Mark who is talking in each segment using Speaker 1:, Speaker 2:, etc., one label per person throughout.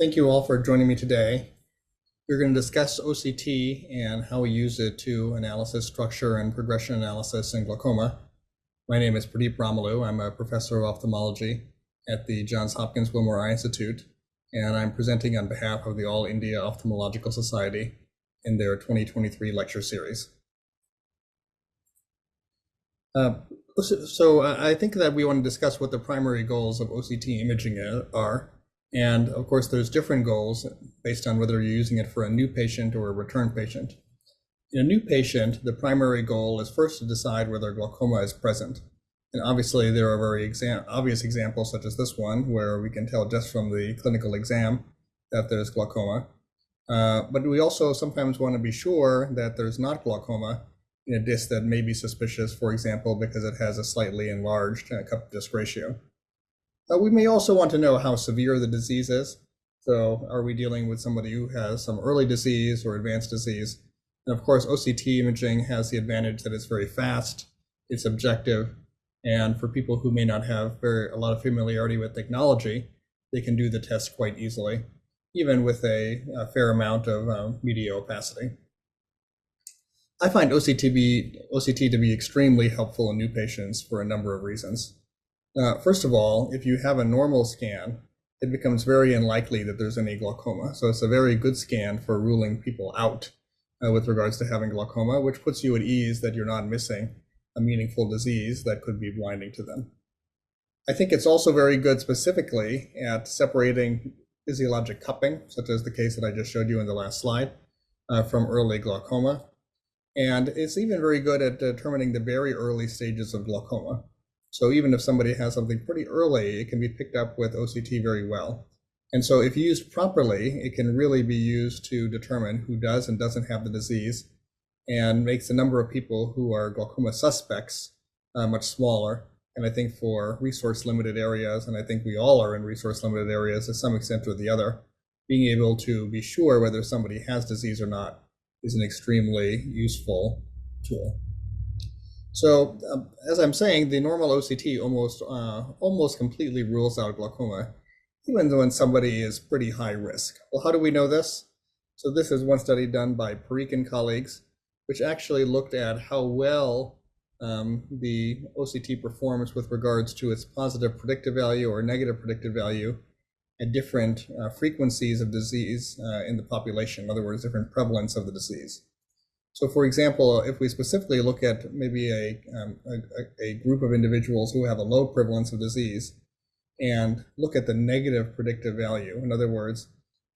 Speaker 1: Thank you all for joining me today. We're going to discuss OCT and how we use it to analysis structure and progression analysis in glaucoma. My name is Pradeep Ramulu. I'm a professor of ophthalmology at the Johns Hopkins Wilmer Eye Institute, and I'm presenting on behalf of the All India Ophthalmological Society in their 2023 lecture series. So I think that we want to discuss what the primary goals of OCT imaging are. And of course, there's different goals based on whether you're using it for a new patient or a return patient. In a new patient, the primary goal is first to decide whether glaucoma is present. And obviously, there are very obvious examples such as this one, where we can tell just from the clinical exam that there's glaucoma. But we also sometimes want to be sure that there's not glaucoma in a disc that may be suspicious, for example, because it has a slightly enlarged cup-to-disc ratio. We may also want to know how severe the disease is. So are we dealing with somebody who has some early disease or advanced disease? And of course, OCT imaging has the advantage that it's very fast, it's objective, and for people who may not have a lot of familiarity with technology, they can do the test quite easily, even with a fair amount of media opacity. I find OCT to be extremely helpful in new patients for a number of reasons. First of all, if you have a normal scan, it becomes very unlikely that there's any glaucoma. So it's a very good scan for ruling people out with regards to having glaucoma, which puts you at ease that you're not missing a meaningful disease that could be blinding to them. I think it's also very good specifically at separating physiologic cupping, such as the case that I just showed you in the last slide, from early glaucoma. And it's even very good at determining the very early stages of glaucoma. So even if somebody has something pretty early, it can be picked up with OCT very well. And so if used properly, it can really be used to determine who does and doesn't have the disease, and makes the number of people who are glaucoma suspects much smaller. And I think for resource-limited areas, and I think we all are in resource-limited areas to some extent or the other, being able to be sure whether somebody has disease or not is an extremely useful tool. So as I'm saying, the normal OCT almost completely rules out glaucoma, even when somebody is pretty high risk. Well, how do we know this? So this is one study done by Parikh and colleagues, which actually looked at how well the OCT performs with regards to its positive predictive value or negative predictive value at different frequencies of disease in the population, in other words, different prevalence of the disease. So for example, if we specifically look at maybe a group of individuals who have a low prevalence of disease and look at the negative predictive value, in other words,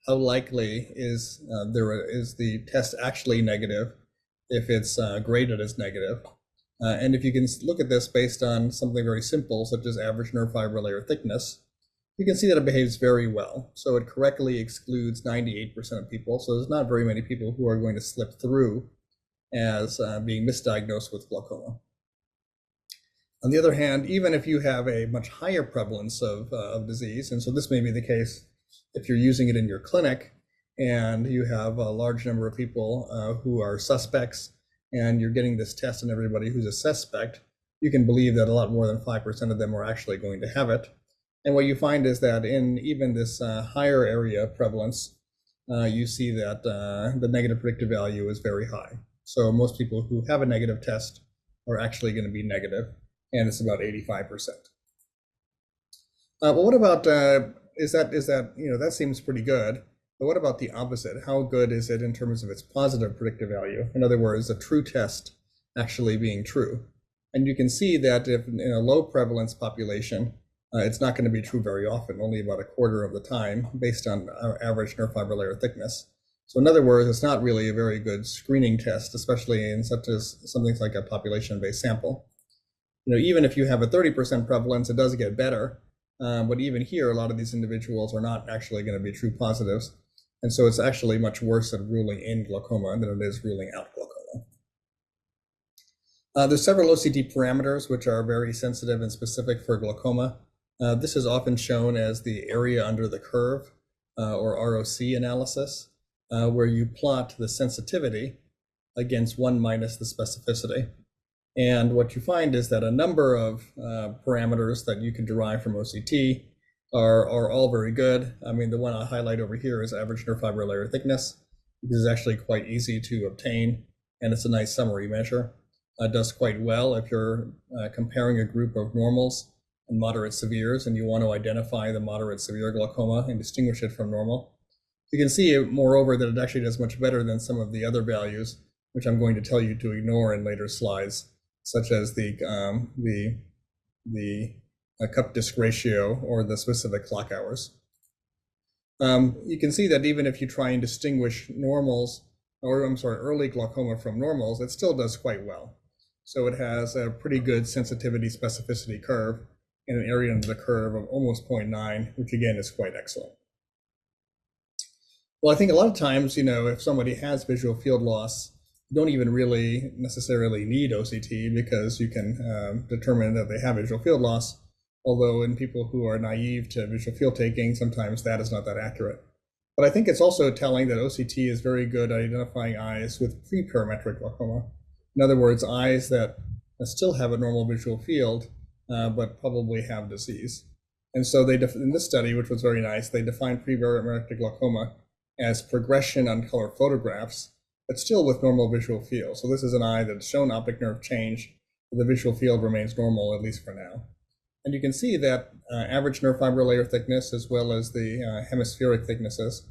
Speaker 1: how likely is the test actually negative if it's graded as negative? And if you can look at this based on something very simple, such as average nerve fiber layer thickness, you can see that it behaves very well. So it correctly excludes 98% of people. So there's not very many people who are going to slip through as being misdiagnosed with glaucoma. On the other hand, even if you have a much higher prevalence of disease, and so this may be the case if you're using it in your clinic and you have a large number of people who are suspects and you're getting this test in everybody who's a suspect, you can believe that a lot more than 5% of them are actually going to have it. And what you find is that in even this higher area of prevalence, you see that the negative predictive value is very high. So most people who have a negative test are actually going to be negative, and it's about 85%. Well, what about, that seems pretty good, but what about the opposite? How good is it in terms of its positive predictive value? In other words, a true test actually being true. And you can see that if in a low prevalence population, it's not going to be true very often, only about a quarter of the time, based on average nerve fiber layer thickness. So in other words, it's not really a very good screening test, especially in something like a population-based sample. Even if you have a 30% prevalence, it does get better. But even here, a lot of these individuals are not actually going to be true positives. And so it's actually much worse at ruling in glaucoma than it is ruling out glaucoma. There's several OCT parameters which are very sensitive and specific for glaucoma. This is often shown as the area under the curve, or ROC analysis, where you plot the sensitivity against 1 minus the specificity. And what you find is that a number of parameters that you can derive from OCT are all very good. I mean, the one I highlight over here is average neurofiber layer thickness. This is actually quite easy to obtain, and it's a nice summary measure. It does quite well if you're comparing a group of normals and moderate severes, and you want to identify the moderate severe glaucoma and distinguish it from normal. You can see, moreover, that it actually does much better than some of the other values, which I'm going to tell you to ignore in later slides, such as the cup disc ratio or the specific clock hours. You can see that even if you try and distinguish normals, or I'm sorry, early glaucoma from normals, it still does quite well. So it has a pretty good sensitivity specificity curve and an area under the curve of almost 0.9, which again is quite excellent. Well, I think a lot of times, if somebody has visual field loss, you don't even really necessarily need OCT because you can determine that they have visual field loss. Although in people who are naive to visual field taking, sometimes that is not that accurate. But I think it's also telling that OCT is very good at identifying eyes with pre-parametric glaucoma. In other words, eyes that still have a normal visual field, but probably have disease. And so in this study, which was very nice, they defined pre-parametric glaucoma as progression on color photographs, but still with normal visual field. So this is an eye that's shown optic nerve change, but the visual field remains normal, at least for now. And you can see that average nerve fiber layer thickness, as well as the hemispheric thicknesses,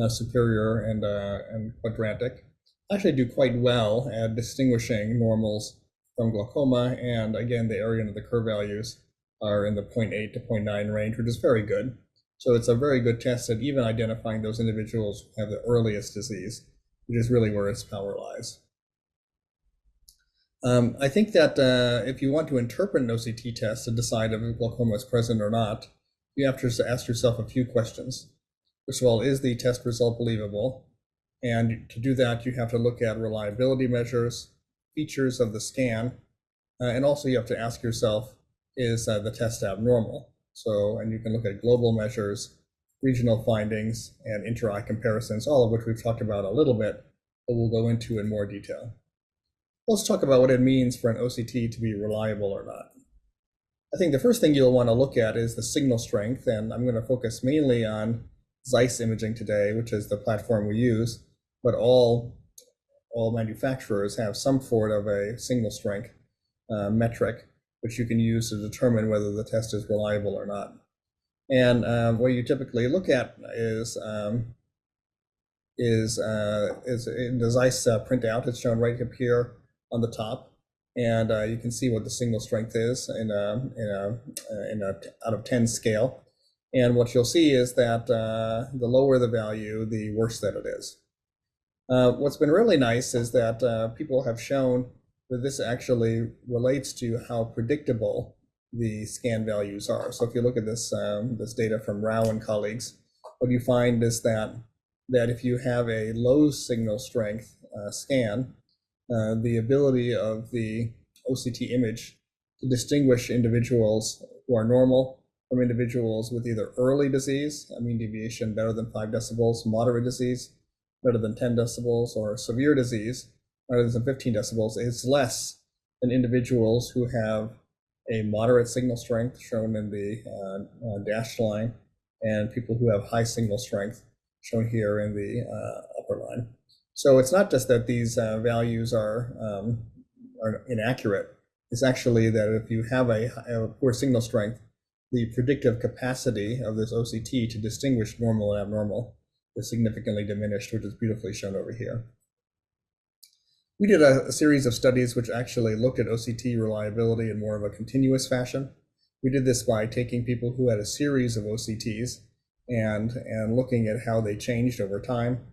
Speaker 1: superior and quadrantic, actually do quite well at distinguishing normals from glaucoma. And again, the area under the curve values are in the 0.8 to 0.9 range, which is very good. So it's a very good test at even identifying those individuals who have the earliest disease, which is really where its power lies. I think that if you want to interpret an OCT test to decide if glaucoma is present or not, you have to ask yourself a few questions. First of all, is the test result believable? And to do that, you have to look at reliability measures, features of the scan, and also you have to ask yourself, is the test abnormal? And you can look at global measures, regional findings, and inter-eye comparisons, all of which we've talked about a little bit, but we'll go into in more detail. Let's talk about what it means for an OCT to be reliable or not. I think the first thing you'll want to look at is the signal strength, and I'm going to focus mainly on Zeiss imaging today, which is the platform we use, but all manufacturers have some sort of a signal strength metric, which you can use to determine whether the test is reliable or not. And what you typically look at is in the Zeiss printout. It's shown right up here on the top, and you can see what the signal strength is in a out of 10 scale. And what you'll see is that the lower the value, the worse that it is. What's been really nice is that people have shown that this actually relates to how predictable the scan values are. So if you look at this this data from Rao and colleagues, what you find is that if you have a low signal strength scan, the ability of the OCT image to distinguish individuals who are normal from individuals with either early disease, a mean deviation better than 5 decibels, moderate disease, better than 10 decibels, or severe disease, better than 15 decibels, is less than individuals who have a moderate signal strength, shown in the dashed line, and people who have high signal strength, shown here in the upper line. So it's not just that these values are inaccurate. It's actually that if you have a poor signal strength, the predictive capacity of this OCT to distinguish normal and abnormal is significantly diminished, which is beautifully shown over here. We did a series of studies which actually looked at OCT reliability in more of a continuous fashion. We did this by taking people who had a series of OCTs and looking at how they changed over time.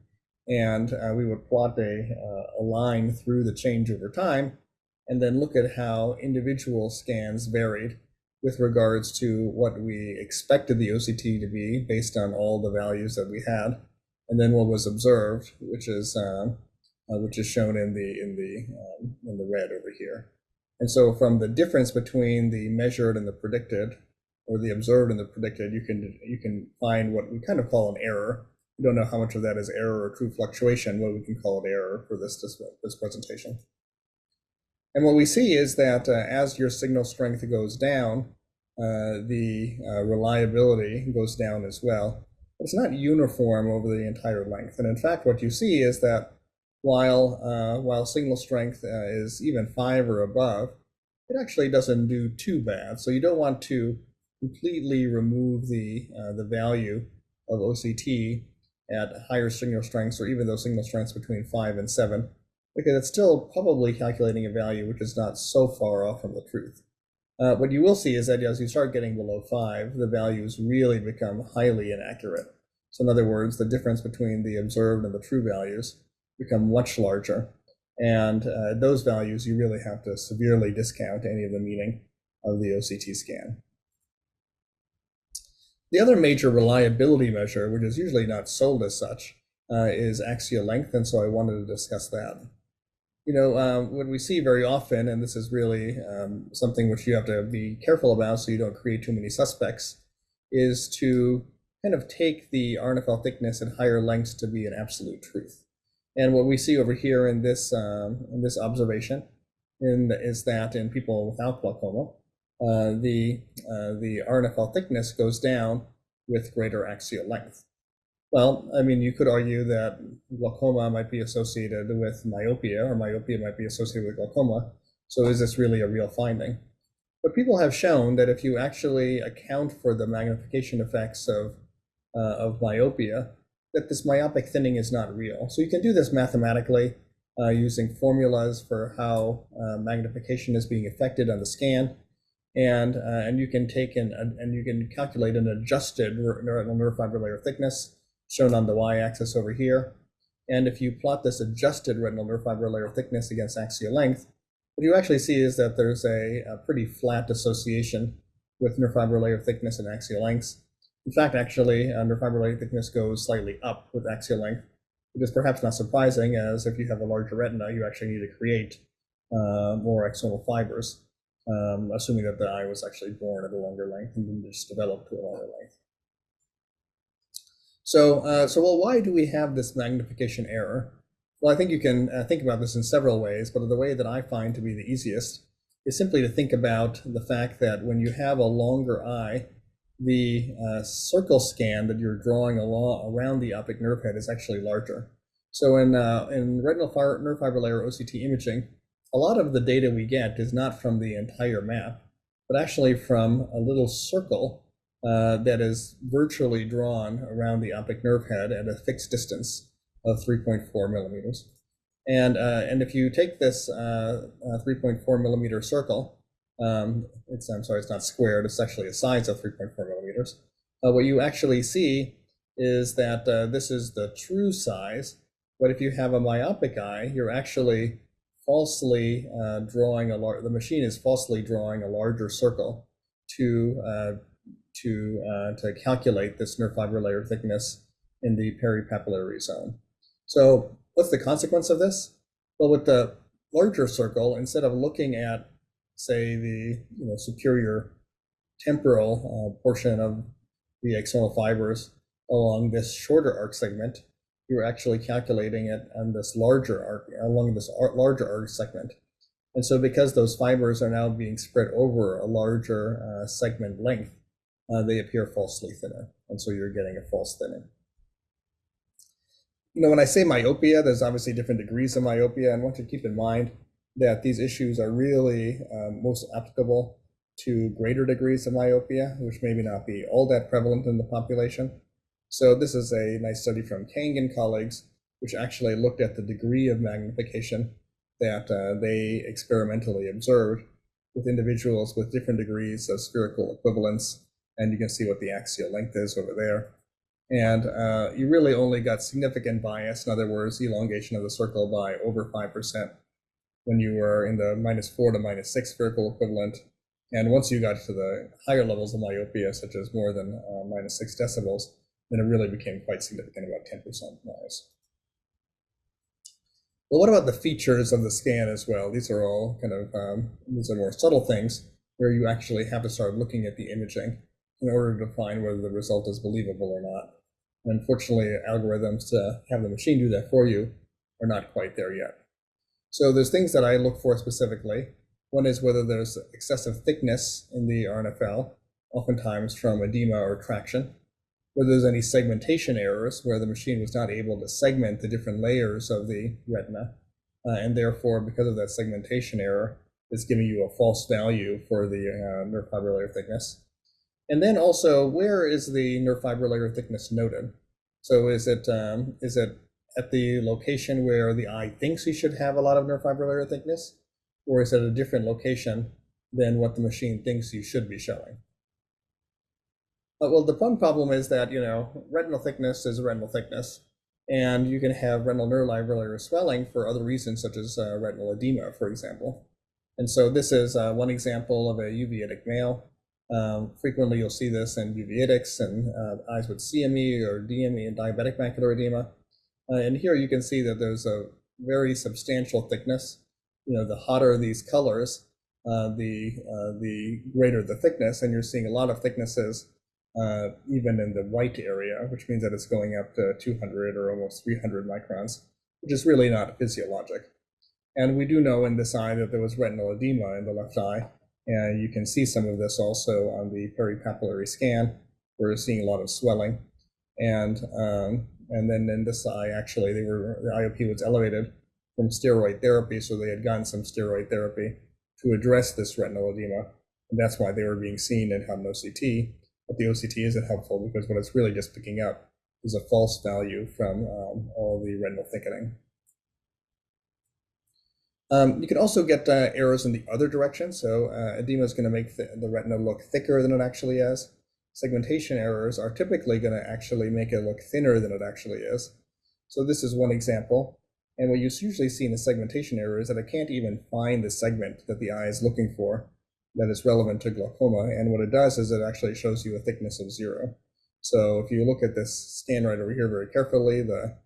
Speaker 1: And we would plot a line through the change over time, and then look at how individual scans varied with regards to what we expected the OCT to be based on all the values that we had, and then what was observed, which is shown in the red over here. And so from the difference between the measured and the predicted, or the observed and the predicted, you can find what we kind of call an error. We don't know how much of that is error or true fluctuation, but we can call it error for this presentation. And what we see is that as your signal strength goes down, the reliability goes down as well. But it's not uniform over the entire length. And in fact, what you see is that while signal strength is even 5 or above, it actually doesn't do too bad. So you don't want to completely remove the value of OCT at higher signal strengths, or even those signal strengths between 5 and 7, because it's still probably calculating a value which is not so far off from the truth. What you will see is that as you start getting below 5, the values really become highly inaccurate. So in other words, the difference between the observed and the true values become much larger. And those values, you really have to severely discount any of the meaning of the OCT scan. The other major reliability measure, which is usually not sold as such, is axial length, and so I wanted to discuss that. What we see very often, and this is really something which you have to be careful about so you don't create too many suspects, is to kind of take the RNFL thickness at higher lengths to be an absolute truth. And what we see over here in this observation is that in people without glaucoma, the RNFL thickness goes down with greater axial length. Well, I mean, you could argue that glaucoma might be associated with myopia, or myopia might be associated with glaucoma. So is this really a real finding? But people have shown that if you actually account for the magnification effects of myopia, that this myopic thinning is not real. So you can do this mathematically using formulas for how magnification is being affected on the scan. And you can take and you can calculate an adjusted retinal nerve fiber layer thickness shown on the y-axis over here. And if you plot this adjusted retinal nerve fiber layer thickness against axial length, what you actually see is that there's a pretty flat association with nerve fiber layer thickness and axial lengths. In fact, actually, nerve fiber layer thickness goes slightly up with axial length, which is perhaps not surprising, as if you have a larger retina, you actually need to create more axonal fibers, assuming that the eye was actually born at a longer length and then just developed to a longer length. So, well, why do we have this magnification error? Well, I think you can think about this in several ways, but the way that I find to be the easiest is simply to think about the fact that when you have a longer eye, the circle scan that you're drawing around the optic nerve head is actually larger. So in retinal nerve fiber layer OCT imaging, a lot of the data we get is not from the entire map, but actually from a little circle that is virtually drawn around the optic nerve head at a fixed distance of 3.4 millimeters. And if you take this 3.4 millimeter circle, it's not squared, it's actually a size of 3.4 millimeters. What you actually see is that this is the true size, but if you have a myopic eye, you're actually falsely the machine is falsely drawing a larger circle to calculate this nerve fiber layer thickness in the peripapillary zone. So what's the consequence of this? Well, with the larger circle, instead of looking at, say, the superior temporal portion of the axonal fibers along this shorter arc segment, you're actually calculating it on this larger arc, along this larger arc segment. And so because those fibers are now being spread over a larger segment length, they appear falsely thinner. And so you're getting a false thinning. When I say myopia, there's obviously different degrees of myopia, and I want you to keep in mind that these issues are really most applicable to greater degrees of myopia, which maybe not be all that prevalent in the population. So this is a nice study from Kang and colleagues, which actually looked at the degree of magnification that they experimentally observed with individuals with different degrees of spherical equivalence. And you can see what the axial length is over there. And you really only got significant bias, in other words, elongation of the circle by over 5% when you were in the -4 to -6 spherical equivalent. And once you got to the higher levels of myopia, such as more than -6 decibels, then it really became quite significant, about 10% bias. Well, what about the features of the scan as well? These are all kind of, these are more subtle things where you actually have to start looking at the imaging in order to find whether the result is believable or not. And unfortunately, algorithms to have the machine do that for you are not quite there yet. So there's things that I look for specifically. One is whether there's excessive thickness in the RNFL. oftentimes from edema or traction. Whether there's any segmentation errors where the machine was not able to segment the different layers of the retina, and therefore, because of that segmentation error, it's giving you a false value for the nerve fiber layer thickness. And then also, where is the nerve fiber layer thickness noted? So is it at the location where the eye thinks you should have a lot of nerve fiber layer thickness, or is it at a different location than what the machine thinks you should be showing? Well, the fun problem is that, retinal thickness is retinal thickness, and you can have retinal nerve fiber layer swelling for other reasons, such as retinal edema, for example. And so this is one example of a uveitic male. Frequently, you'll see this in uveitis and eyes with CME or DME and diabetic macular edema. And here you can see that there's a very substantial thickness. The hotter these colors, the greater the thickness, and you're seeing a lot of thicknesses even in the white area, which means that it's going up to 200 or almost 300 microns, which is really not physiologic. And we do know in this eye that there was retinal edema in the left eye, and you can see some of this also on the peripapillary scan. We're seeing a lot of swelling, and then in this eye, actually, the IOP was elevated from steroid therapy, so they had gotten some steroid therapy to address this retinal edema, and that's why they were being seen and had an OCT. But the OCT isn't helpful because what it's really just picking up is a false value from all the retinal thickening. You can also get errors in the other direction. So edema is going to make the retina look thicker than it actually is. Segmentation errors are typically going to actually make it look thinner than it actually is. So this is one example. And what you usually see in a segmentation error is that it can't even find the segment that the eye is looking for that is relevant to glaucoma. And what it does is it actually shows you a thickness of 0. So if you look at this scan right over here very carefully, the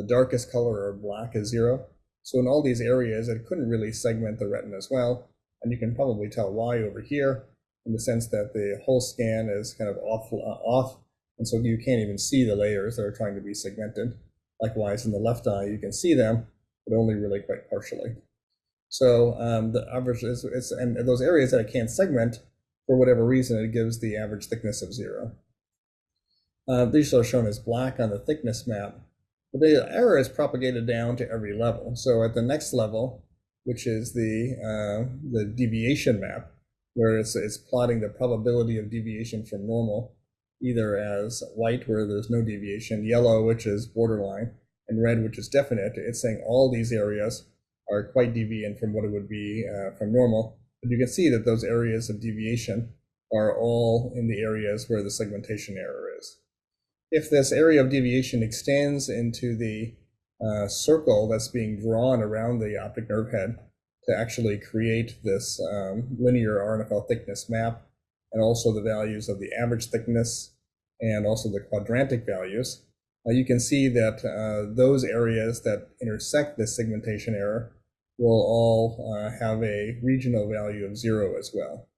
Speaker 1: darkest color or black is 0. So in all these areas, it couldn't really segment the retina as well. And you can probably tell why over here, in the sense that the whole scan is kind of off, and so you can't even see the layers that are trying to be segmented. Likewise, in the left eye, you can see them, but only really quite partially. So the average is, and those areas that it can't segment, for whatever reason, it gives the average thickness of 0. These are shown as black on the thickness map. But the error is propagated down to every level. So at the next level, which is the deviation map, where it's plotting the probability of deviation from normal, either as white, where there's no deviation, yellow, which is borderline, and red, which is definite. It's saying all these areas are quite deviant from what it would be from normal. But you can see that those areas of deviation are all in the areas where the segmentation error is. If this area of deviation extends into the circle that's being drawn around the optic nerve head to actually create this linear RNFL thickness map, and also the values of the average thickness and also the quadrantic values, you can see that those areas that intersect this segmentation error will all have a regional value of 0 as well.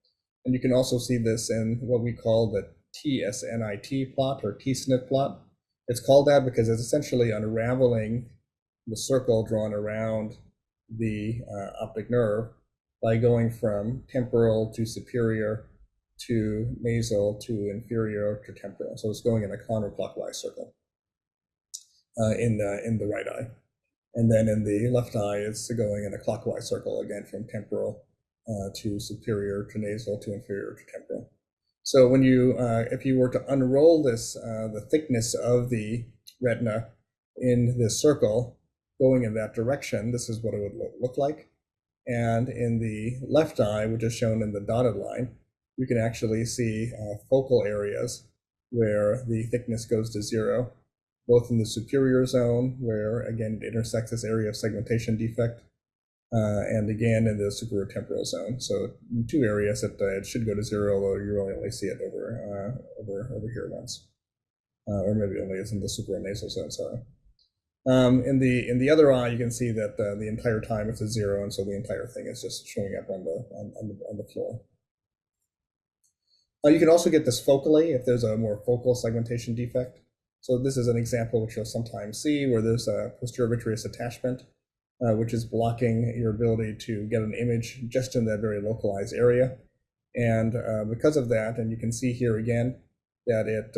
Speaker 1: And you can also see this in what we call the TSNIT plot or T-SNIT plot. It's called that because it's essentially unraveling the circle drawn around the optic nerve by going from temporal to superior to nasal to inferior to temporal. So it's going in a counterclockwise circle in the right eye. And then in the left eye, it's going in a clockwise circle, again, from temporal to superior to nasal to inferior to temporal. So when you, if you were to unroll this, the thickness of the retina in this circle going in that direction, this is what it would look like. And in the left eye, which is shown in the dotted line, you can actually see focal areas where the thickness goes to 0, both in the superior zone, where again it intersects this area of segmentation defect, and again in the superior-temporal zone. So in 2 areas it should go to 0, although you really only see it over here once, or maybe only is in the supranasal zone. Sorry. In the other eye, you can see that the entire time it's a 0, and so the entire thing is just showing up on the floor. You can also get this focally if there's a more focal segmentation defect. So this is an example which you'll sometimes see where there's a posterior vitreous attachment, which is blocking your ability to get an image just in that very localized area. And because of that, and you can see here again that it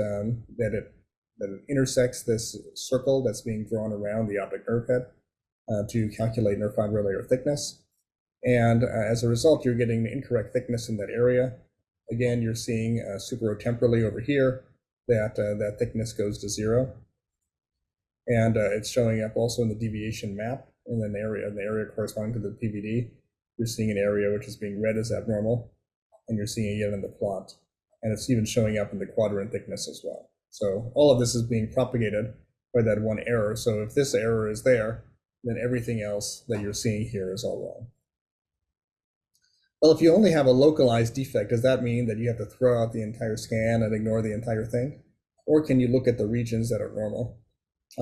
Speaker 1: intersects this circle that's being drawn around the optic nerve head to calculate nerve fiber layer thickness. And as a result, you're getting the incorrect thickness in that area. Again, you're seeing supratemporally over here that that thickness goes to 0. And it's showing up also in the deviation map in the area corresponding to the PVD. You're seeing an area which is being read as abnormal, and you're seeing it again in the plot. And it's even showing up in the quadrant thickness as well. So all of this is being propagated by that one error. So if this error is there, then everything else that you're seeing here is all wrong. Well, if you only have a localized defect, does that mean that you have to throw out the entire scan and ignore the entire thing? Or can you look at the regions that are normal?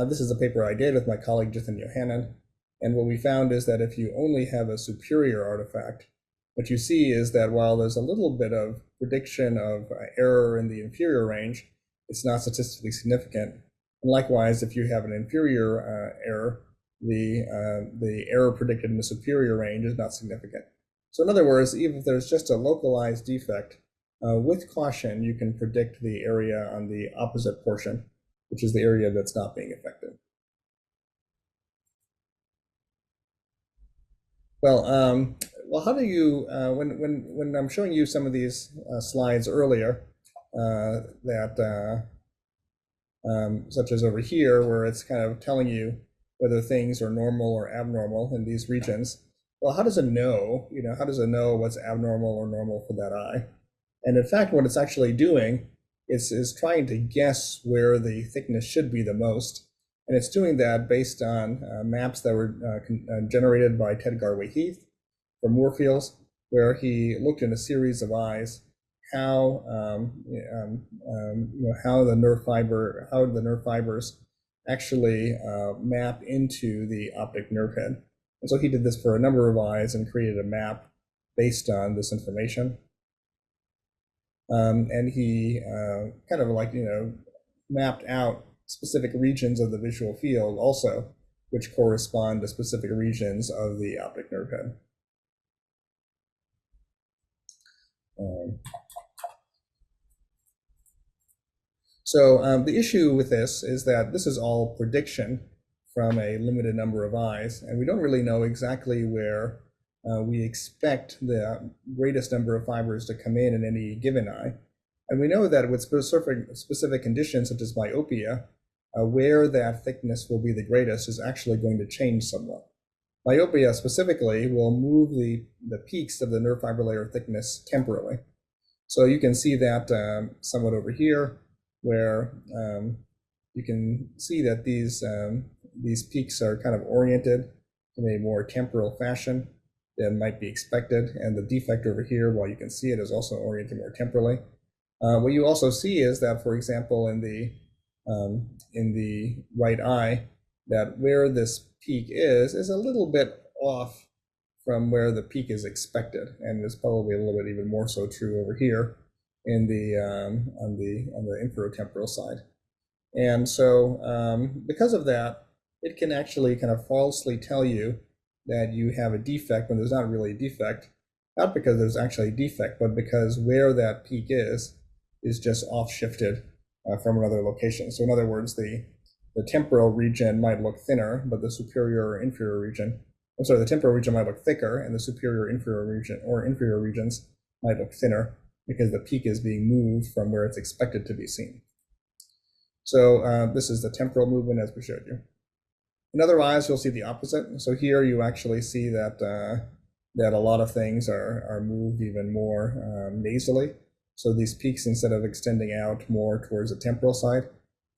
Speaker 1: This is a paper I did with my colleague Jithan Yohannan. And what we found is that if you only have a superior artifact, what you see is that while there's a little bit of prediction of error in the inferior range, it's not statistically significant. And likewise, if you have an inferior error, the error predicted in the superior range is not significant. So in other words, even if there's just a localized defect, with caution, you can predict the area on the opposite portion, which is the area that's not being affected. Well, how do you, when I'm showing you some of these slides earlier, such as over here, where it's kind of telling you whether things are normal or abnormal in these regions, well, how does it know, how does it know what's abnormal or normal for that eye? And in fact, what it's actually doing is trying to guess where the thickness should be the most. And it's doing that based on maps that were generated by Ted Garway-Heath from Moorfields, where he looked in a series of eyes how the nerve fibers actually map into the optic nerve head. And so he did this for a number of eyes and created a map based on this information. And he kind of mapped out specific regions of the visual field also, which correspond to specific regions of the optic nerve head. So the issue with this is that this is all prediction from a limited number of eyes, and we don't really know exactly where we expect the greatest number of fibers to come in any given eye. And we know that with specific conditions such as myopia, where that thickness will be the greatest is actually going to change somewhat. Myopia specifically will move the peaks of the nerve fiber layer thickness temporally. So you can see that somewhat over here, where you can see that these peaks are kind of oriented in a more temporal fashion than might be expected. And the defect over here, while you can see it, is also oriented more temporally. What you also see is that, for example, in the right eye, that where this peak is a little bit off from where the peak is expected, and it's probably a little bit even more so true over here in the on the inferotemporal side. And so because of that, it can actually kind of falsely tell you that you have a defect when there's not really a defect, not because there's actually a defect, but because where that peak is just off shifted from another location. So in other words, the temporal region might look thinner, but the superior or inferior region, the temporal region might look thicker, and the superior inferior region or inferior regions might look thinner because the peak is being moved from where it's expected to be seen. So this is the temporal movement as we showed you. In other eyes, you'll see the opposite. So here you actually see that that a lot of things are moved even more nasally. So these peaks, instead of extending out more towards the temporal side,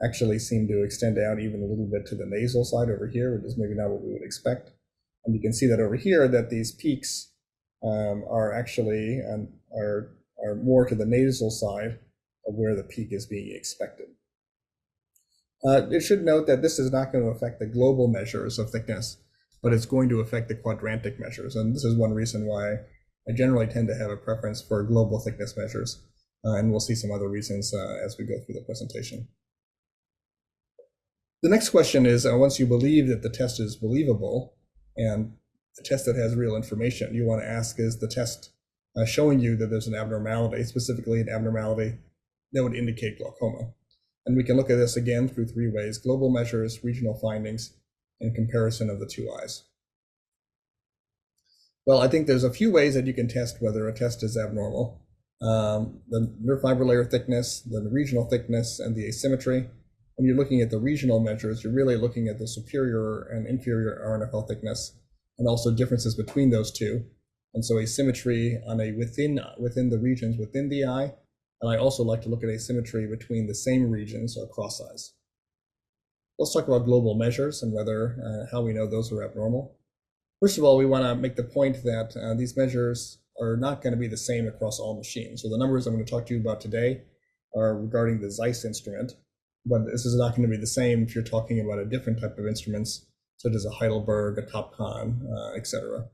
Speaker 1: actually seem to extend out even a little bit to the nasal side over here, which is maybe not what we would expect. And you can see that over here that these peaks are actually are more to the nasal side of where the peak is being expected. It should note that this is not going to affect the global measures of thickness, but it's going to affect the quadrantic measures. And this is one reason why I generally tend to have a preference for global thickness measures. And we'll see some other reasons as we go through the presentation. The next question is, once you believe that the test is believable and a test that has real information, you want to ask, is the test showing you that there's an abnormality, specifically an abnormality that would indicate glaucoma. And we can look at this again through 3 ways: global measures, regional findings, and comparison of the 2 eyes. Well, I think there's a few ways that you can test whether a test is abnormal. The nerve fiber layer thickness, the regional thickness, and the asymmetry. When you're looking at the regional measures, you're really looking at the superior and inferior RNFL thickness, and also differences between those two. And so asymmetry on a within the regions within the eye. And I also like to look at asymmetry between the same regions or cross eyes. Let's talk about global measures and whether how we know those are abnormal. First of all, we want to make the point that these measures are not going to be the same across all machines. So the numbers I'm going to talk to you about today are regarding the Zeiss instrument, but this is not going to be the same if you're talking about a different type of instruments, such as a Heidelberg, a Topcon, etc.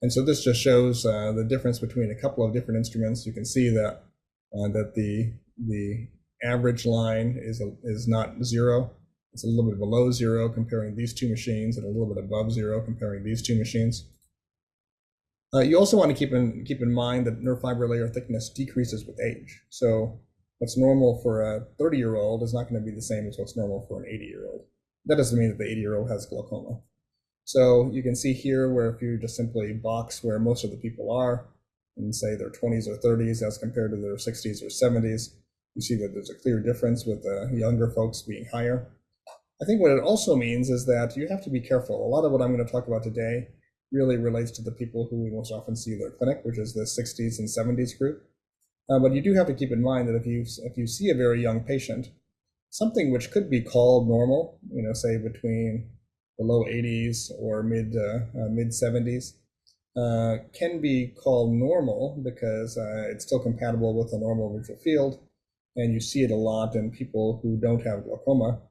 Speaker 1: And so this just shows the difference between a couple of different instruments. You can see that the average line is not 0. It's a little bit below 0 comparing these 2 machines, and a little bit above 0 comparing these 2 machines. You also want to keep in mind that nerve fiber layer thickness decreases with age. So what's normal for a 30-year-old is not going to be the same as what's normal for an 80-year-old. That doesn't mean that the 80-year-old has glaucoma. So you can see here where if you just simply box where most of the people are, and say their 20s or 30s as compared to their 60s or 70s, you see that there's a clear difference with the younger folks being higher. I think what it also means is that you have to be careful. A lot of what I'm going to talk about today really relates to the people who we most often see in their clinic, which is the 60s and 70s group. But you do have to keep in mind that if you see a very young patient, something which could be called normal, say between the low 80s or mid 70s, can be called normal because it's still compatible with a normal visual field, and you see it a lot in people who don't have glaucoma.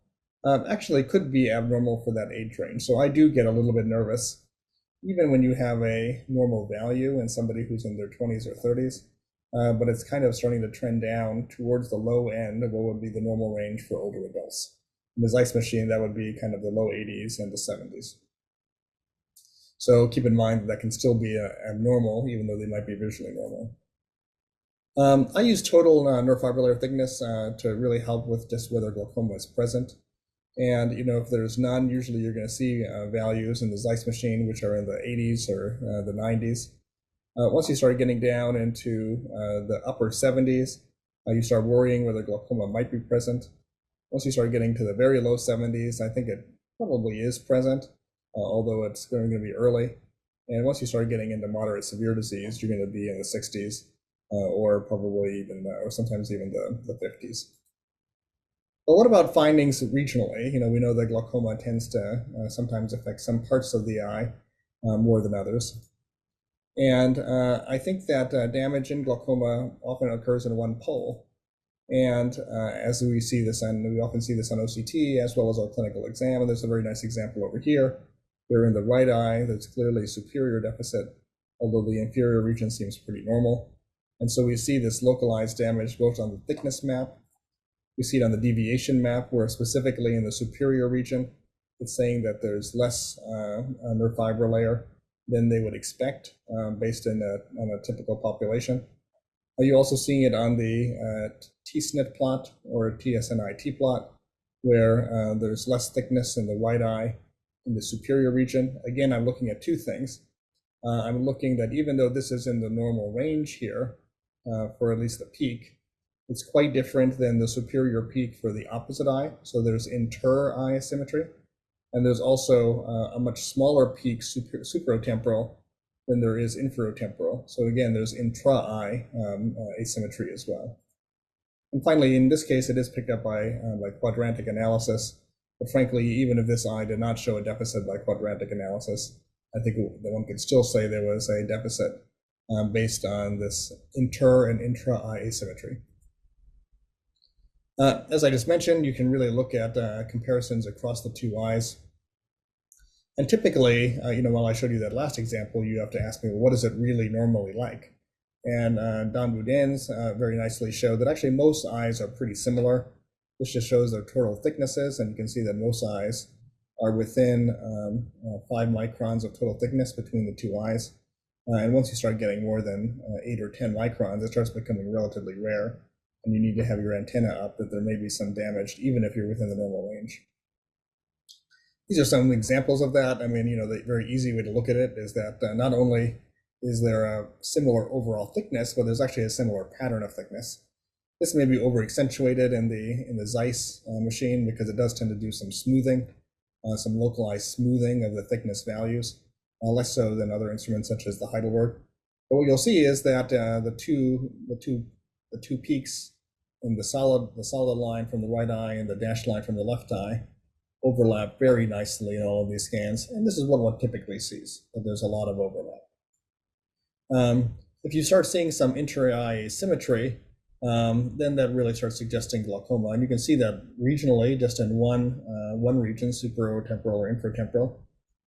Speaker 1: Actually could be abnormal for that age range. So I do get a little bit nervous, even when you have a normal value in somebody who's in their 20s or 30s, but it's kind of starting to trend down towards the low end of what would be the normal range for older adults. In the Zeiss machine, that would be kind of the low 80s and the 70s. So keep in mind that can still be abnormal, even though they might be visually normal. I use total nerve fiber layer thickness to really help with just whether glaucoma is present. And if there's none, usually you're going to see values in the Zeiss machine which are in the 80s or the 90s. Once you start getting down into the upper 70s, you start worrying whether glaucoma might be present. Once you start getting to the very low 70s, I think it probably is present, although it's going to be early. And once you start getting into moderate severe disease, you're going to be in the 60s or probably even, or sometimes even the 50s. But what about findings regionally? We know that glaucoma tends to sometimes affect some parts of the eye more than others. And I think that damage in glaucoma often occurs in one pole. And as we see this we often see this on OCT as well as our clinical exam. And there's a very nice example over here, where in the right eye, there's clearly superior deficit, although the inferior region seems pretty normal. And so we see this localized damage both on the thickness map. We see it on the deviation map, where specifically in the superior region, it's saying that there's less nerve fiber layer than they would expect based on a typical population. You're also seeing it on the T-SNIT plot or TSNI-T plot, where there's less thickness in the right eye in the superior region. Again, I'm looking at 2 things. I'm looking that even though this is in the normal range here for at least the peak, it's quite different than the superior peak for the opposite eye. So there's inter-eye asymmetry, and there's also a much smaller peak supratemporal than there is inferotemporal. So again, there's intra-eye asymmetry as well. And finally, in this case, it is picked up by quadrantic analysis. But frankly, even if this eye did not show a deficit by quadrantic analysis, I think that one could still say there was a deficit based on this inter and intra-eye asymmetry. As I just mentioned, you can really look at comparisons across the 2 eyes. And typically, while I showed you that last example, you have to ask me, well, what is it really normally like? And Don Boudin's very nicely showed that actually most eyes are pretty similar. This just shows their total thicknesses, and you can see that most eyes are within 5 microns of total thickness between the 2 eyes. And once you start getting more than 8 or 10 microns, it starts becoming relatively rare. And you need to have your antenna up that there may be some damage, even if you're within the normal range. These are some examples of that. I mean, the very easy way to look at it is that not only is there a similar overall thickness, but there's actually a similar pattern of thickness. This may be over accentuated in the Zeiss machine because it does tend to do some smoothing, some localized smoothing of the thickness values, less so than other instruments such as the Heidelberg. But what you'll see is that the two peaks in the solid line from the right eye and the dashed line from the left eye overlap very nicely in all of these scans, and this is what one typically sees, that there's a lot of overlap. If you start seeing some inter-eye asymmetry, then that really starts suggesting glaucoma, and you can see that regionally, just in one region, superotemporal or infratemporal,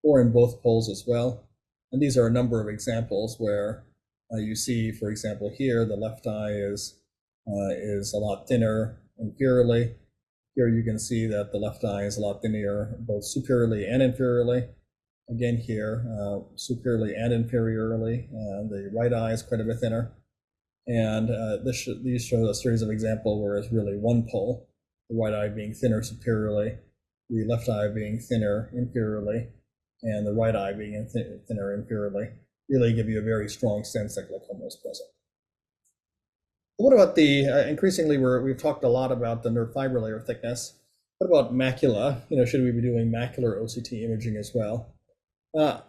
Speaker 1: or in both poles as well. And these are a number of examples where you see, for example, here the left eye is a lot thinner inferiorly. Here you can see that the left eye is a lot thinner both superiorly and inferiorly. Again here, superiorly and inferiorly. The right eye is quite a bit thinner. And these show a series of examples where it's really one pole, the right eye being thinner superiorly, the left eye being thinner inferiorly, and the right eye being thinner inferiorly, really give you a very strong sense that glaucoma is present. What about the, increasingly we've talked a lot about the nerve fiber layer thickness. What about macula? Should we be doing macular OCT imaging as well?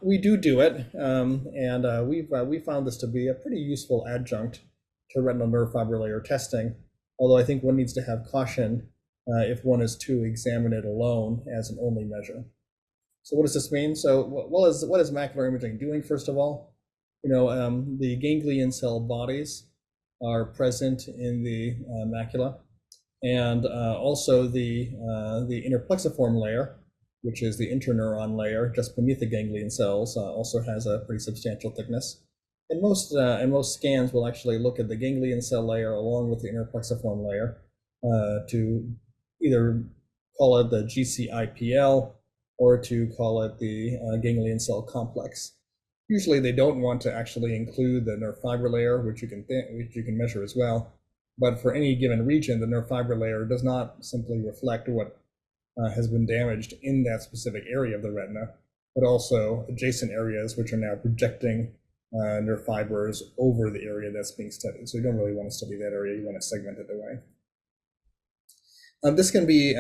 Speaker 1: We do it, and we found this to be a pretty useful adjunct to retinal nerve fiber layer testing, although I think one needs to have caution if one is to examine it alone as an only measure. So what does this mean? So what is macular imaging doing, first of all? The ganglion cell bodies are present in the macula, and also the interplexiform layer, which is the interneuron layer just beneath the ganglion cells, also has a pretty substantial thickness. And most scans will actually look at the ganglion cell layer along with the interplexiform layer to either call it the GCIPL or to call it the ganglion cell complex. Usually they don't want to actually include the nerve fiber layer, which you can measure as well. But for any given region, the nerve fiber layer does not simply reflect what has been damaged in that specific area of the retina, but also adjacent areas which are now projecting nerve fibers over the area that's being studied. So you don't really want to study that area, you want to segment it away. This can be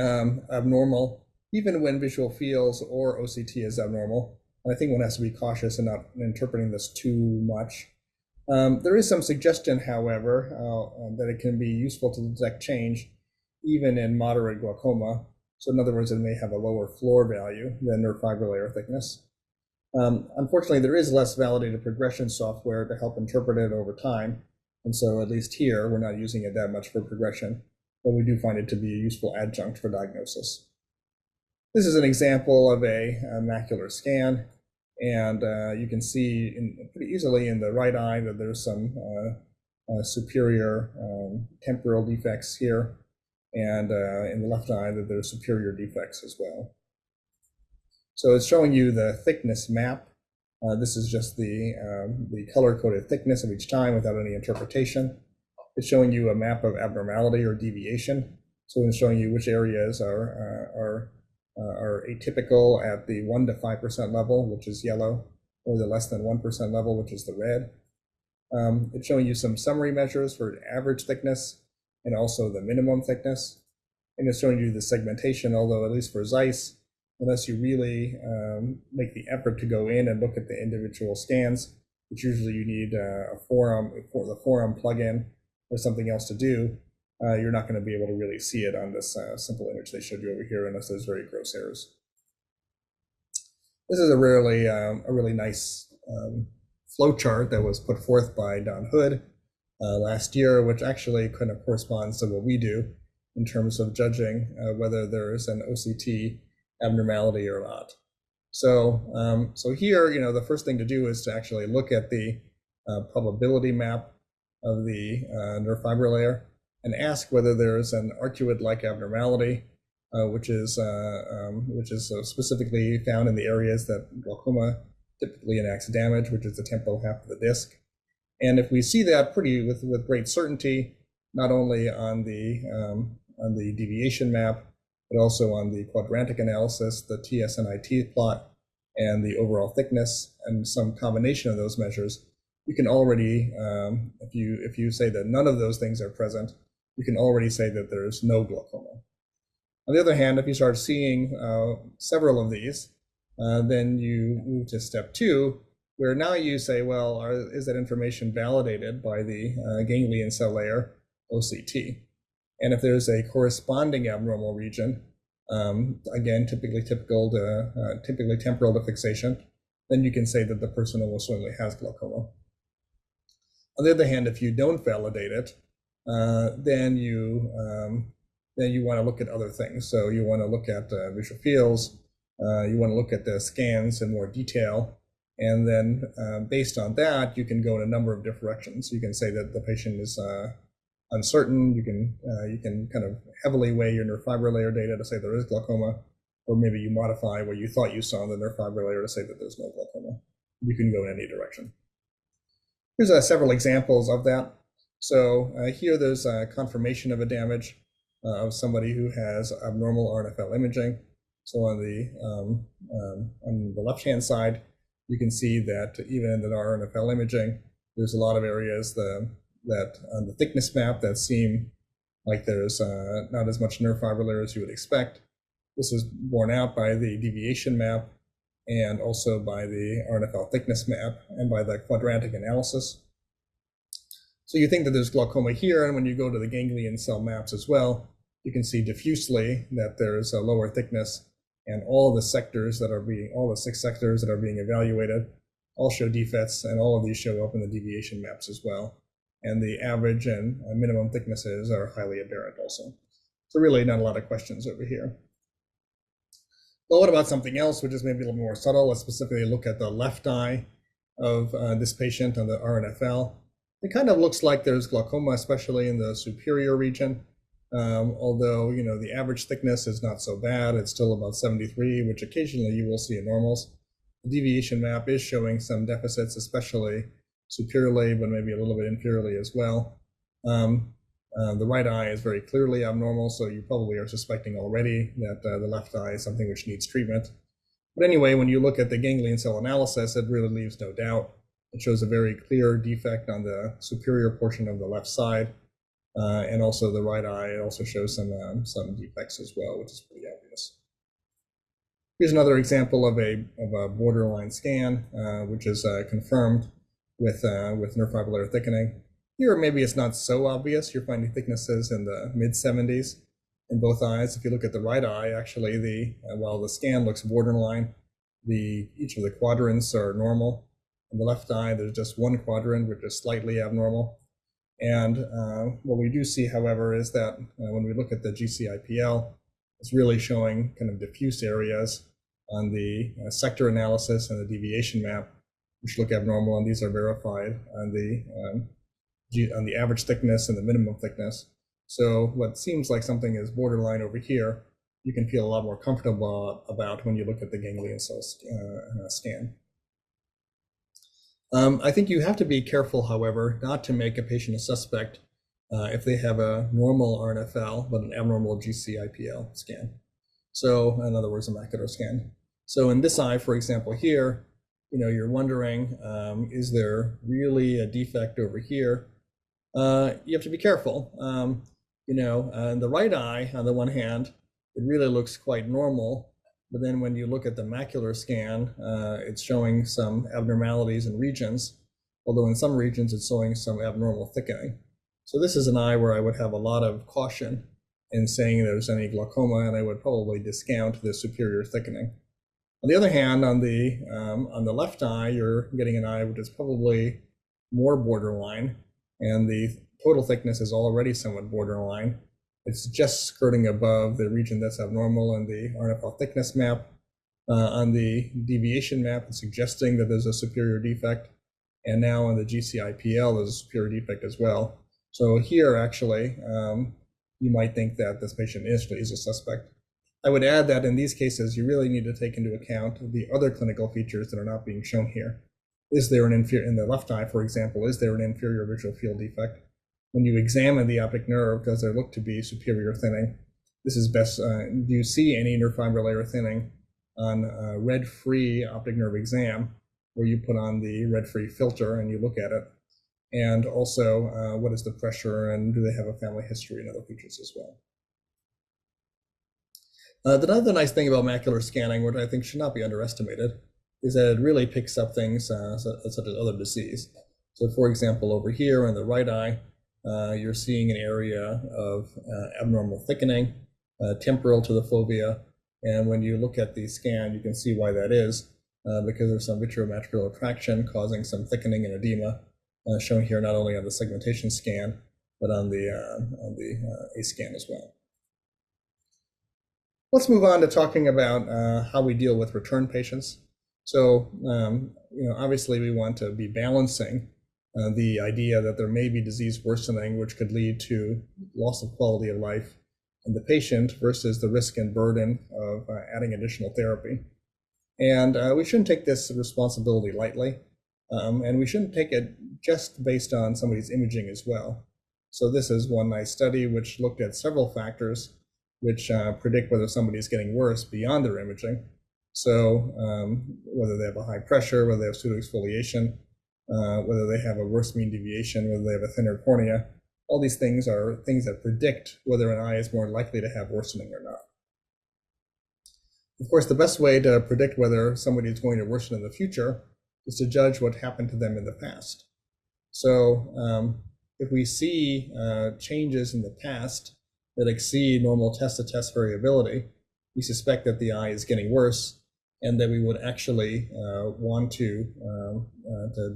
Speaker 1: abnormal, even when visual fields or OCT is abnormal. And I think one has to be cautious in not interpreting this too much. There is some suggestion, however, that it can be useful to detect change even in moderate glaucoma. So in other words, it may have a lower floor value than nerve fiber layer thickness. Unfortunately, there is less validated progression software to help interpret it over time. And so at least here, we're not using it that much for progression, but we do find it to be a useful adjunct for diagnosis. This is an example of a macular scan. And you can see pretty easily in the right eye that there's some superior temporal defects here, and in the left eye that there's superior defects as well. So it's showing you the thickness map. This is just the color-coded thickness of each time without any interpretation. It's showing you a map of abnormality or deviation. So it's showing you which areas are atypical at the 1 to 5% level, which is yellow, or the less than 1% level, which is the red. It's showing you some summary measures for average thickness and also the minimum thickness. And it's showing you the segmentation, although at least for Zeiss, unless you really make the effort to go in and look at the individual scans, which usually you need the forum plugin or something else to do, you're not going to be able to really see it on this simple image they showed you over here unless there's very gross errors. This is a really nice flow chart that was put forth by Don Hood last year, which actually kind of corresponds to what we do in terms of judging whether there is an OCT abnormality or not. So, so here, the first thing to do is to actually look at the probability map of the nerve fiber layer and ask whether there's an arcuate-like abnormality, which is specifically found in the areas that glaucoma typically an axe damage, which is the temporal half of the disc. And if we see that with great certainty, not only on the deviation map, but also on the quadrantic analysis, the TS and IT plot, and the overall thickness, and some combination of those measures, you can already, if you say that none of those things are present, you can already say that there's no glaucoma. On the other hand, if you start seeing several of these, then you move to step 2, where now you say, well, is that information validated by the ganglion cell layer OCT? And if there's a corresponding abnormal region, again, typically temporal to fixation, then you can say that the person almost certainly has glaucoma. On the other hand, if you don't validate it, then you want to look at other things. So you want to look at visual fields, you want to look at the scans in more detail, and then based on that, you can go in a number of different directions. You can say that the patient is uncertain. You can kind of heavily weigh your nerve fiber layer data to say there is glaucoma, or maybe you modify what you thought you saw in the nerve fiber layer to say that there's no glaucoma. You can go in any direction. Here's several examples of that. So here there's a confirmation of a damage of somebody who has abnormal RNFL imaging. So on the left-hand side, you can see that even in the RNFL imaging, there's a lot of areas that on the thickness map that seem like there's not as much nerve fiber layer as you would expect. This is borne out by the deviation map and also by the RNFL thickness map and by the quadrantic analysis. So you think that there's glaucoma here, and when you go to the ganglion cell maps as well, you can see diffusely that there's a lower thickness, and all the 6 sectors that are being evaluated all show defects, and all of these show up in the deviation maps as well. And the average and minimum thicknesses are highly aberrant also. So really not a lot of questions over here. Well, what about something else, which is maybe a little more subtle? Let's specifically look at the left eye of this patient on the RNFL. It kind of looks like there's glaucoma, especially in the superior region. Although, the average thickness is not so bad. It's still about 73, which occasionally you will see in normals. The deviation map is showing some deficits, especially superiorly, but maybe a little bit inferiorly as well. The right eye is very clearly abnormal, so you probably are suspecting already that the left eye is something which needs treatment. But anyway, when you look at the ganglion cell analysis, it really leaves no doubt. It shows a very clear defect on the superior portion of the left side, and also the right eye. It also shows some defects as well, which is pretty obvious. Here's another example of a borderline scan, which is confirmed with nerve fiber layer thickening. Here, maybe it's not so obvious. You're finding thicknesses in the mid-70s in both eyes. If you look at the right eye, actually, while the scan looks borderline, each of the quadrants are normal. In the left eye, there's just one quadrant, which is slightly abnormal. And what we do see, however, is that when we look at the GCIPL, it's really showing kind of diffuse areas on the sector analysis and the deviation map, which look abnormal, and these are verified on the average thickness and the minimum thickness. So what seems like something is borderline over here, you can feel a lot more comfortable about when you look at the ganglion cell scan. I think you have to be careful, however, not to make a patient a suspect if they have a normal RNFL but an abnormal GCIPL scan. So in other words, a macular scan. So in this eye, for example, here, you're wondering, is there really a defect over here? You have to be careful. In the right eye, on the one hand, it really looks quite normal. But then when you look at the macular scan, it's showing some abnormalities in regions, although in some regions it's showing some abnormal thickening. So this is an eye where I would have a lot of caution in saying there's any glaucoma, and I would probably discount the superior thickening. On the other hand, on the left eye, you're getting an eye which is probably more borderline, and the total thickness is already somewhat borderline. It's just skirting above the region that's abnormal in the RNFL thickness map. On the deviation map, it's suggesting that there's a superior defect. And now on the GCIPL, there's a superior defect as well. So here, actually, you might think that this patient is a suspect. I would add that in these cases, you really need to take into account the other clinical features that are not being shown here. Is there an inferior, in the left eye, for example, is there an inferior visual field defect? When you examine the optic nerve, does there look to be superior thinning? This is best, do you see any interfibrillary thinning on a red-free optic nerve exam, where you put on the red-free filter and you look at it? And also, what is the pressure, and do they have a family history and other features as well? The other nice thing about macular scanning, which I think should not be underestimated, is that it really picks up things such as other disease. So for example, over here in the right eye, you're seeing an area of abnormal thickening, temporal to the fovea. And when you look at the scan, you can see why that is, because there's some vitreomacular attraction causing some thickening and edema, shown here not only on the segmentation scan, but on the A scan as well. Let's move on to talking about how we deal with return patients. So, obviously we want to be balancing the idea that there may be disease worsening, which could lead to loss of quality of life in the patient versus the risk and burden of adding additional therapy. And we shouldn't take this responsibility lightly, and we shouldn't take it just based on somebody's imaging as well. So this is one nice study which looked at several factors which predict whether somebody is getting worse beyond their imaging. So whether they have a high pressure, whether they have pseudoexfoliation, whether they have a worse mean deviation, whether they have a thinner cornea, all these things are things that predict whether an eye is more likely to have worsening or not. Of course, the best way to predict whether somebody is going to worsen in the future is to judge what happened to them in the past. So if we see changes in the past that exceed normal test-to-test variability, we suspect that the eye is getting worse and that we would actually want to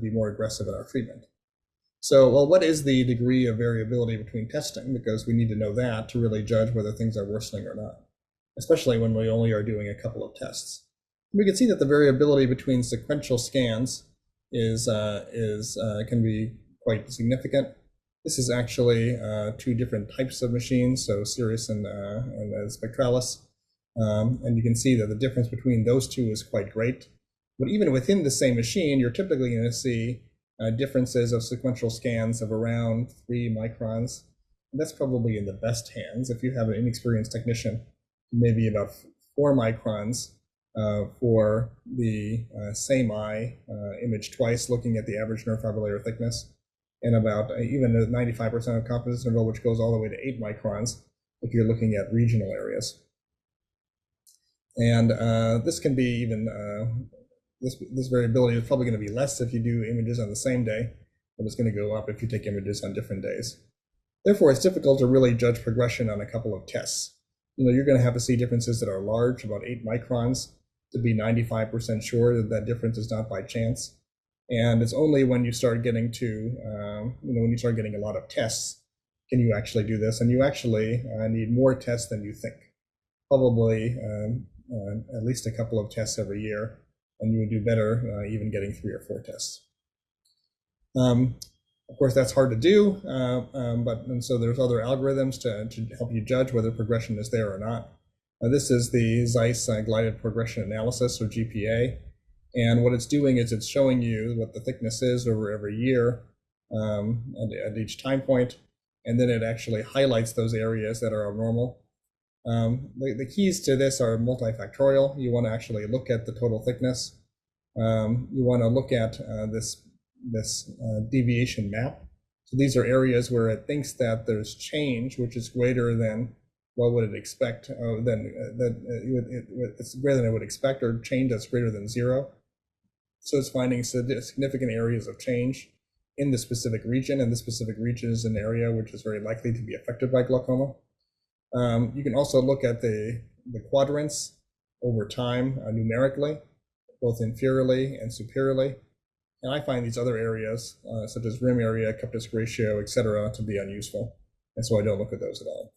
Speaker 1: be more aggressive in our treatment. So, well, what is the degree of variability between testing? Because we need to know that to really judge whether things are worsening or not, especially when we only are doing a couple of tests. We can see that the variability between sequential scans can be quite significant. This is actually two different types of machines, so Sirius and Spectralis. And you can see that the difference between those two is quite great. But even within the same machine, you're typically going to see differences of sequential scans of around 3 microns. And that's probably in the best hands. If you have an inexperienced technician, maybe about 4 microns for the same eye image twice, looking at the average nerve fibrillary thickness, and about even a 95% of confidence interval, which goes all the way to 8 microns if you're looking at regional areas. And this can be even, this variability is probably going to be less if you do images on the same day, but it's going to go up if you take images on different days. Therefore, it's difficult to really judge progression on a couple of tests. You're going to have to see differences that are large, about 8 microns, to be 95% sure that that difference is not by chance. And it's only when you start getting to, when you start getting a lot of tests, can you actually do this? And you actually need more tests than you think. Probably at least a couple of tests every year, and you would do better even getting 3 or 4 tests. Of course, that's hard to do, and so there's other algorithms to help you judge whether progression is there or not. This is the Zeiss Glided Progression Analysis, or GPA. And what it's doing is it's showing you what the thickness is over every year at each time point, and then it actually highlights those areas that are abnormal. The keys to this are multifactorial. You want to actually look at the total thickness. You want to look at this deviation map. So these are areas where it thinks that there's change, which is greater than what would it expect, it's greater than it would expect, or change that's greater than 0. So it's finding significant areas of change in the specific region, and the specific region is an area which is very likely to be affected by glaucoma. You can also look at the quadrants over time numerically, both inferiorly and superiorly. And I find these other areas, such as rim area, cup disc ratio, etc., to be unuseful. And so I don't look at those at all.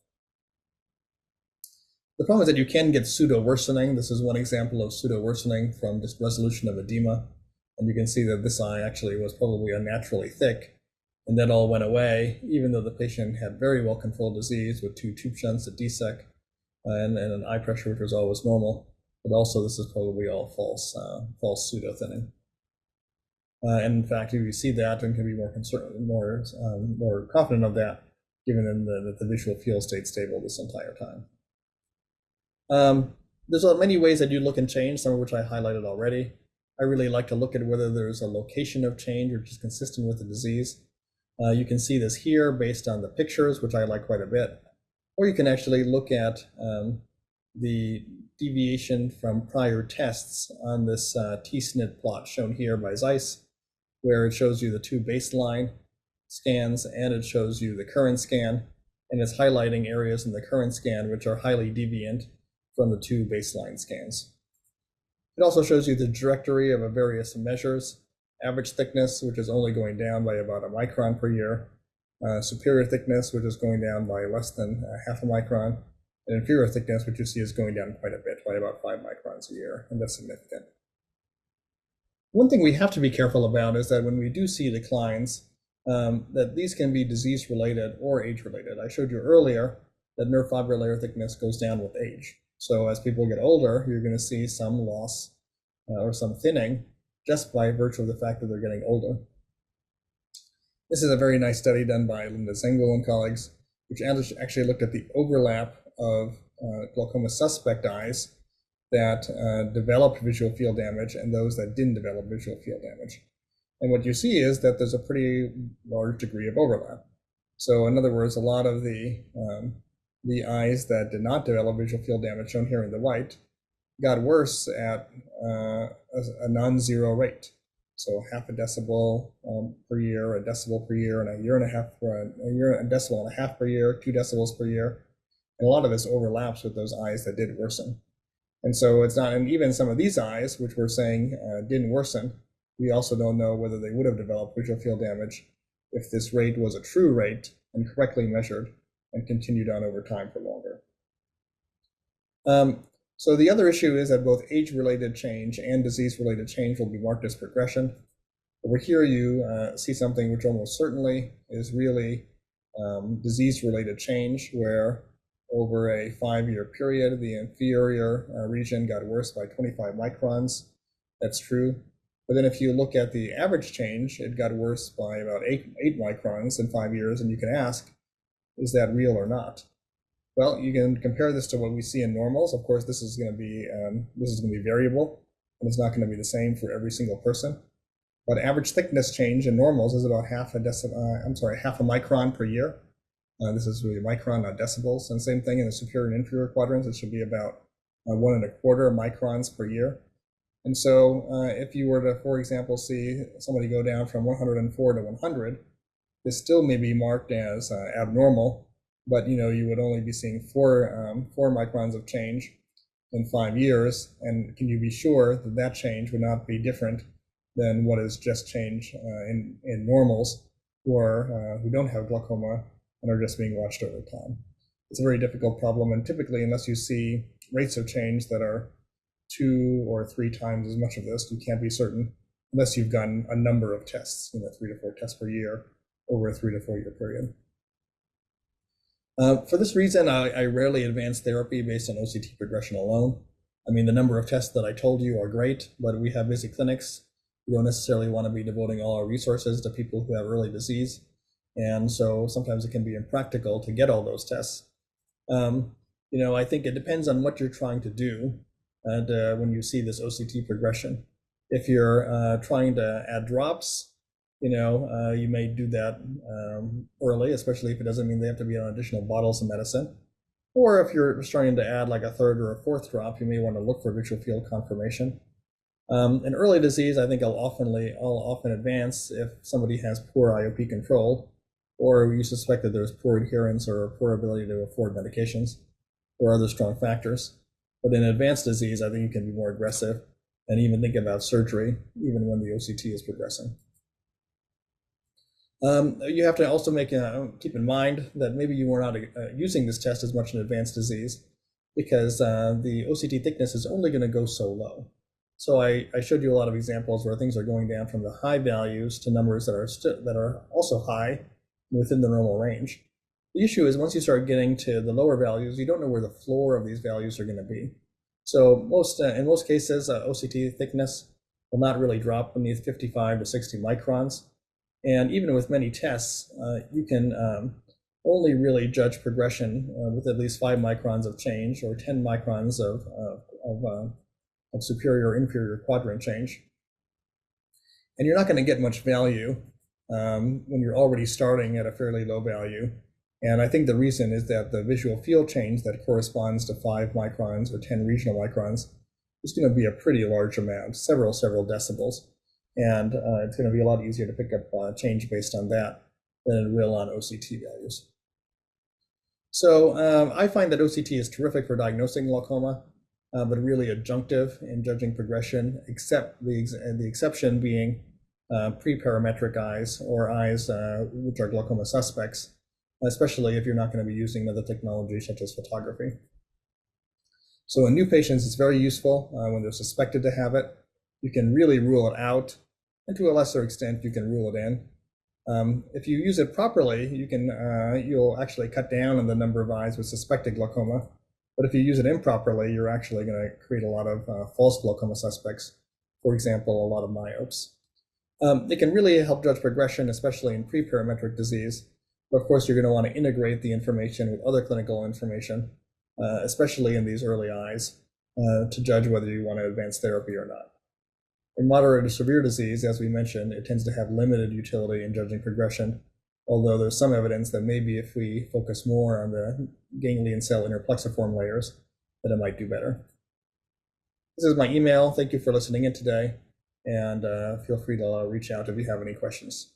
Speaker 1: The problem is that you can get pseudo-worsening. This is one example of pseudo-worsening from just resolution of edema. And you can see that this eye actually was probably unnaturally thick, and that all went away, even though the patient had very well controlled disease with 2 tube shunts at DSEC. and an eye pressure which was always normal. But also this is probably all false pseudo thinning. And in fact, if you see that, and can be more confident of that, given that the visual field stayed stable this entire time. There's many ways I do look and change, some of which I highlighted already. I really like to look at whether there's a location of change which is consistent with the disease. You can see this here based on the pictures, which I like quite a bit. Or you can actually look at the deviation from prior tests on this T-SNP plot shown here by Zeiss, where it shows you the two baseline scans and it shows you the current scan, and it's highlighting areas in the current scan which are highly deviant from the two baseline scans. It also shows you the trajectory of various measures, average thickness, which is only going down by about a micron per year, superior thickness, which is going down by less than half a micron, and inferior thickness, which you see is going down quite a bit, by about 5 microns a year, and that's significant. One thing we have to be careful about is that when we do see declines, that these can be disease-related or age-related. I showed you earlier that nerve fiber layer thickness goes down with age. So as people get older, you're going to see some loss or some thinning just by virtue of the fact that they're getting older. This is a very nice study done by Linda Zengel and colleagues, which actually looked at the overlap of glaucoma suspect eyes that developed visual field damage and those that didn't develop visual field damage. And what you see is that there's a pretty large degree of overlap. So in other words, a lot of the eyes that did not develop visual field damage, shown here in the white, got worse at a non-zero rate. So half a decibel per year, a decibel per year, and a decibel and a half per year, 2 decibels per year. And a lot of this overlaps with those eyes that did worsen. And so it's not, and even some of these eyes, which we're saying didn't worsen, we also don't know whether they would have developed visual field damage if this rate was a true rate and correctly measured and continued on over time for longer. So the other issue is that both age-related change and disease-related change will be marked as progression. Over here you see something which almost certainly is really disease-related change, where over a 5-year period, the inferior region got worse by 25 microns. That's true. But then if you look at the average change, it got worse by about 8 microns in 5 years, and you can ask, is that real or not? Well, you can compare this to what we see in normals. Of course, this is going to be variable, and it's not going to be the same for every single person. But average thickness change in normals is about half a micron per year. This is really micron, not decibels. And same thing in the superior and inferior quadrants. It should be about 1 1/4 microns per year. And so if you were to, for example, see somebody go down from 104 to 100, this still may be marked as abnormal, but you would only be seeing 4 microns of change in 5 years. And can you be sure that that change would not be different than what is just change in normals who don't have glaucoma and are just being watched over time? It's a very difficult problem, and typically, unless you see rates of change that are 2 or 3 times as much of this, you can't be certain unless you've done a number of tests, 3 to 4 tests per year over a 3 to 4 year period. For this reason, I rarely advance therapy based on OCT progression alone. I mean, the number of tests that I told you are great, but we have busy clinics. We don't necessarily want to be devoting all our resources to people who have early disease. And so sometimes it can be impractical to get all those tests. I think it depends on what you're trying to do. And when you see this OCT progression, if you're trying to add drops, you may do that early, especially if it doesn't mean they have to be on additional bottles of medicine. Or if you're starting to add like a 3rd or a 4th drop, you may want to look for visual field confirmation. In early disease, I think I'll often advance if somebody has poor IOP control, or you suspect that there's poor adherence or poor ability to afford medications or other strong factors. But in advanced disease, I think you can be more aggressive and even think about surgery, even when the OCT is progressing. You have to also keep in mind that maybe you were not using this test as much in advanced disease, because the OCT thickness is only going to go so low. So I showed you a lot of examples where things are going down from the high values to numbers that are also high within the normal range. The issue is once you start getting to the lower values, you don't know where the floor of these values are going to be. So in most cases, OCT thickness will not really drop beneath 55 to 60 microns. And even with many tests, you can only really judge progression with at least 5 microns of change or 10 microns of superior or inferior quadrant change. And you're not going to get much value when you're already starting at a fairly low value. And I think the reason is that the visual field change that corresponds to 5 microns or 10 regional microns is going to be a pretty large amount, several decibels. And it's going to be a lot easier to pick up change based on that than it will on OCT values. So I find that OCT is terrific for diagnosing glaucoma, but really adjunctive in judging progression, except the exception being pre-parametric eyes or eyes which are glaucoma suspects, especially if you're not going to be using other technologies such as photography. So in new patients, it's very useful when they're suspected to have it. You can really rule it out, and to a lesser extent, you can rule it in. If you use it properly, you'll actually cut down on the number of eyes with suspected glaucoma. But if you use it improperly, you're actually going to create a lot of false glaucoma suspects. For example, a lot of myopes. It can really help judge progression, especially in pre-parametric disease. But of course, you're going to want to integrate the information with other clinical information, especially in these early eyes, to judge whether you want to advance therapy or not. In moderate to severe disease, as we mentioned, it tends to have limited utility in judging progression, although there's some evidence that maybe if we focus more on the ganglion cell interplexiform layers, that it might do better. This is my email. Thank you for listening in today, and feel free to reach out if you have any questions.